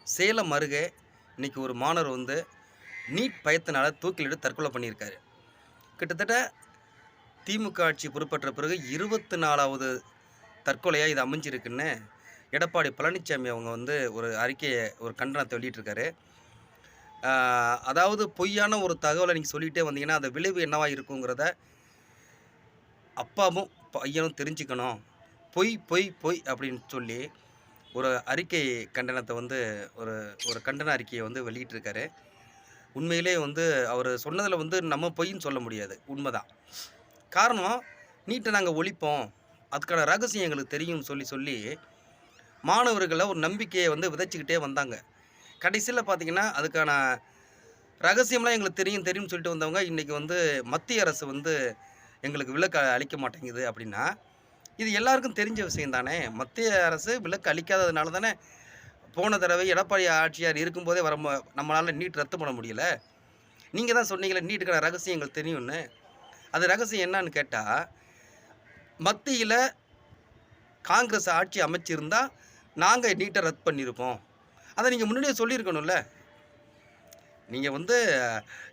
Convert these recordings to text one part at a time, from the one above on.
சேலம் அருகே இன்னைக்கு ஒரு மாணவர் வந்து நீட் பயத்தினால தூக்கிலிட்டு தற்கொலை பண்ணியிருக்காரு. கிட்டத்தட்ட திமுக ஆட்சி பொறுப்பேற்ற பிறகு 24வது தற்கொலையா இது அமைஞ்சிருக்குன்னு எடப்பாடி பழனிசாமி அவங்க வந்து ஒரு அறிக்கைய ஒரு கண்டனத்த வெளியிட்டிருக்காரு. அதாவது பொய்யான ஒரு தகவல நீங்க சொல்லிட்டே வந்தீங்கன்னா, அந்த விளைவு என்னவா இருக்குங்கிறத அப்பாவும், பையனும் தெரிஞ்சுக்கணும். பொய், பொய், பொய் அப்படின்னு சொல்லி ஒரு அறிக்கை கண்டனத்த வந்து ஒரு ஒரு கண்டன அறிக்கைய வந்து வெளியிட்டிருக்காரு. உண்மையிலே வந்து அவரு சொன்னதுல வந்து நம்ம பொய்ன்னு சொல்ல முடியாது. உண்மதான். காரணம், நீட்ட நாங்க ஒழிப்போம். அதுக்கான ரகசியம் எங்களுக்கு தெரியும்னு சொல்லி சொல்லி மாணவர்கள ஒரு நம்பிக்கைய வந்து விதைச்சுக்கிட்டே வந்தாங்க. கடைசில பார்த்தீங்கன்னா, அதுக்கான ரகசியம்லாம் எங்களுக்கு தெரியும் தெரியும்னு சொல்லிட்டு வந்தவங்க, இன்னைக்கு வந்து மத்திய அரசு வந்து எங்களுக்கு விலக்கு அளிக்க மாட்டேங்குது அப்படின்னா, இது எல்லாருக்கும் தெரிஞ்ச விஷயம் தானே! மத்திய அரசு விலக்கு அளிக்காததுனால தானே, போன தடவை எடப்பாடி ஆட்சியார் இருக்கும்போதே நம்மளால நீட் ரத்து பண்ண முடியல. நீங்க தான் சொன்னீங்களே நீட்டுக்கான ரகசியம் எங்களுக்கு தெரியும்னு. அது ரகசியம் என்னான்னு கேட்டா, மத்தியில காங்கிரஸ் ஆட்சி அமைச்சிருந்தா, நாங்க நீட்ட ரத்து பண்ணியிருப்போம். அத நீங்க முன்னாடியே சொல்லியிருக்கணும்ல. நீங்க வந்து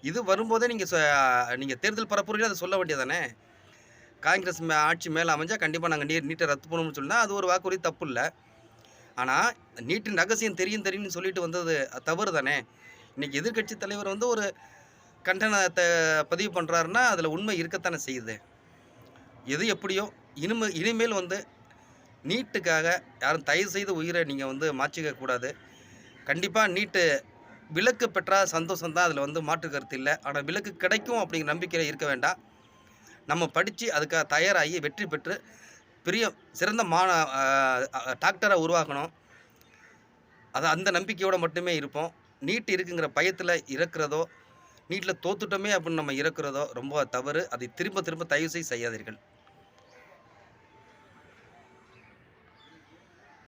இது வரும்போதே நீங்க தேர்தல் பரப்புரையில அத சொல்ல வேண்டியது தானே! காங்கிரஸ் ஆட்சி மேல அமைஞ்சா கண்டிப்பா நாங்க நீட்ட ரத்து பண்ணுவோம்னு சொன்னா, அது ஒரு வாக்குறுதி தப்பு இல்ல. ஆனா, நீட்டின் ரகசியம் தெரியும் தெரியும்னு சொல்லிட்டு வந்தது தவறு தானே! இன்னைக்கு எதிர்க்கட்சி தலைவர் வந்து ஒரு கண்டனத்த பதிவு பண்றாருன்னா, அதுல உண்மை இருக்கத்தானே செய்யுது. எது எப்படியோ இனிமேல் வந்து நீட்டுக்காக யாரும் தயவுசெய்து உயிர நீங்க வந்து மாச்சிக்க கூடாது. கண்டிப்பா நீட்டு விலக்கு பெற்றா சந்தோஷம் தான். அதுல வந்து மாற்று கருத்து இல்ல. ஆனா விலக்கு கிடைக்கும் அப்படிங்கிற நம்பிக்கையில இருக்க வேண்டாம். நம்ம படிச்சு அதுக்காக தயாராகி வெற்றி பெற்று பெரிய சிறந்த அ டாக்டரா உருவாக்கணும். அந்த நம்பிக்கையோட மட்டுமே இருப்போம். நீட் இருக்குங்கிற பயத்துல இறக்கிறதோ, நீட்ல தோத்துட்டோமே அப்படின்னு நம்ம இறக்கிறதோ ரொம்ப தவறு. அதை திரும்ப திரும்ப தயவுசெய்து செய்யாதீர்கள்.